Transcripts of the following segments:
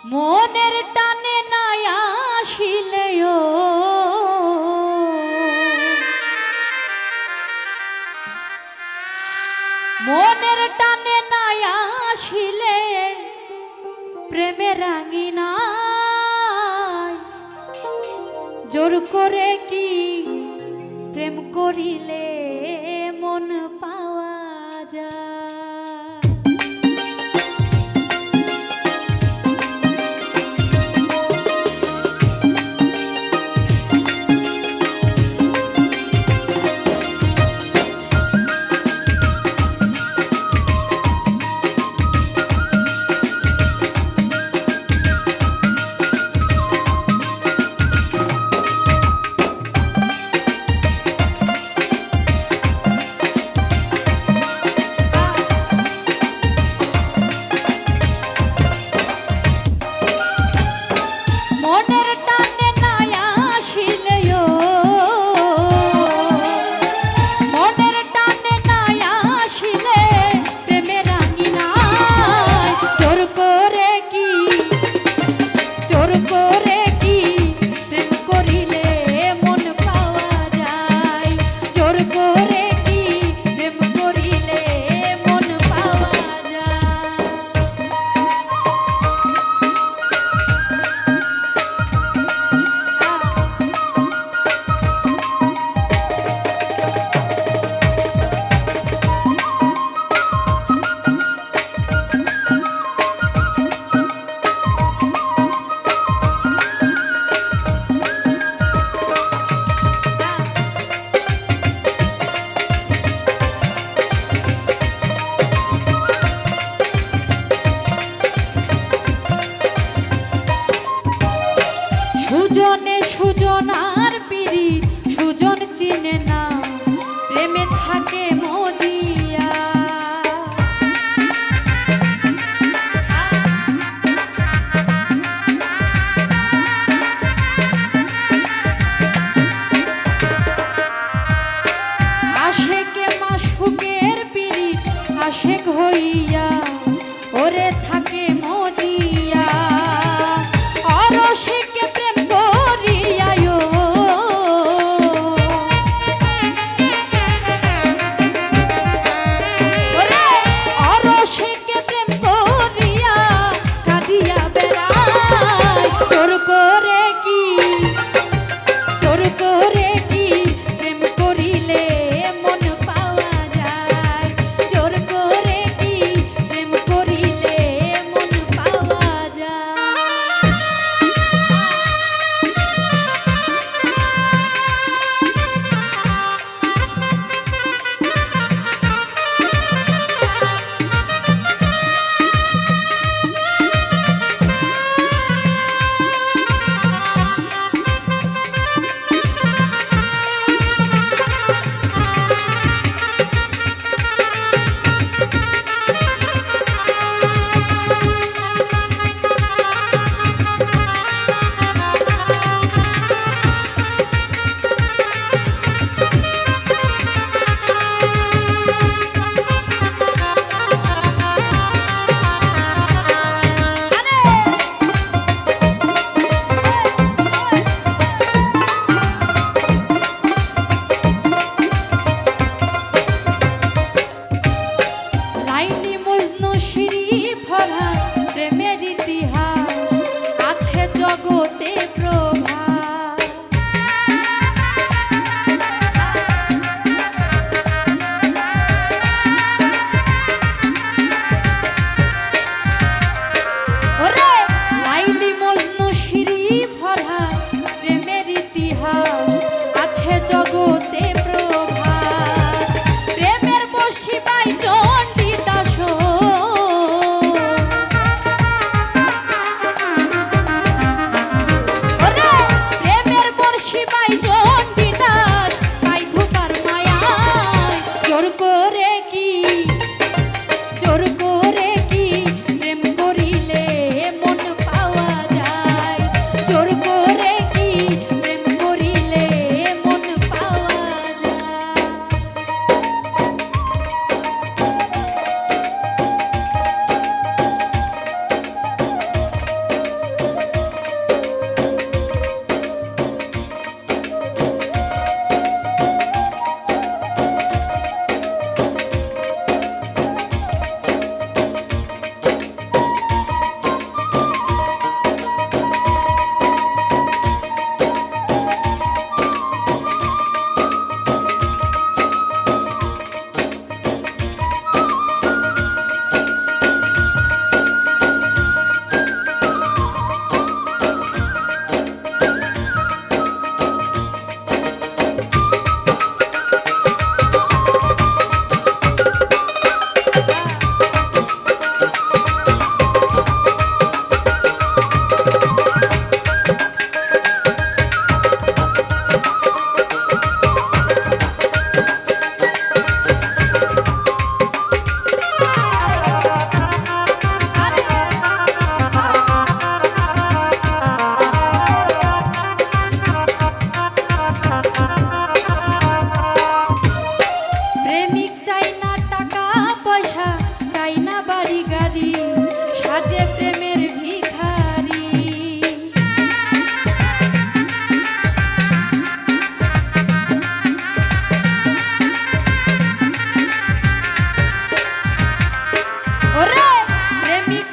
মনের টানে নাই আসিলেও মনের টানে নাই আসিলে প্রেমের রাঙিনায় জোর করে কি প্রেম করিলে মন পাওয়া যায়। সুজনে সুজনার পিরিত সুজন চিনে না প্রেমে থাকে মজিয়া। আশেকে মাশহুকের পিরিত আশেক হইয়া ওরে থাকে মজিয়া। অরসিকে প্রেম করিয়ায়ো ওরে অরসিকে প্রেম করিয়া কাঁদিয়া বেড়ায় জোর করে কি প্রেম করিলে মন পাওয়া যায়। জোর করে কি প্রেম করিলে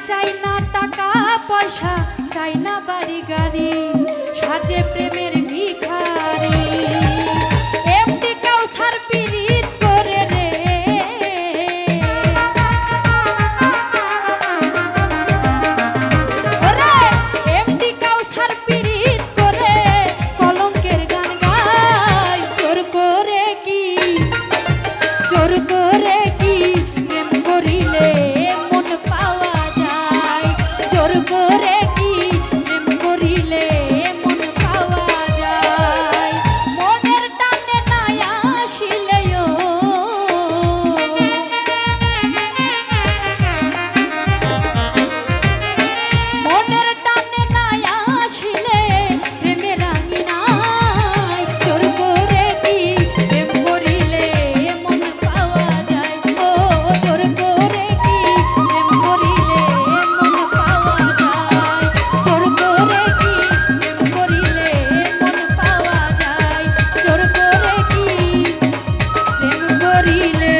চাই না টাকা পয়সা, চাই না বাড়ি গাড়ি, সাজে প্রেমের ভিখারি। এমডি কাউসার পিরিত করে রে, ওরে এমডি কাউসার পিরিত করে কলঙ্কের গান গায়। জোর করে কি, জোর করে কি প্রেম করিলে মন পাওয়া যায়, জোর করে কি প্রেম করিলে মন পাওয়া যায়। মনের টানে নাই আসিলেও, মনের টানে নাই আসিলে প্রেমের আঙিনায়। জোর করে কি প্রেম করিলে মন পাওয়া যায়, ও জোর করে কি প্রেম করিলে মন পাওয়া যায়, জোর করে কি প্রেম করিলে মন পাওয়া যায়, জোর করে কি প্রেম করিলে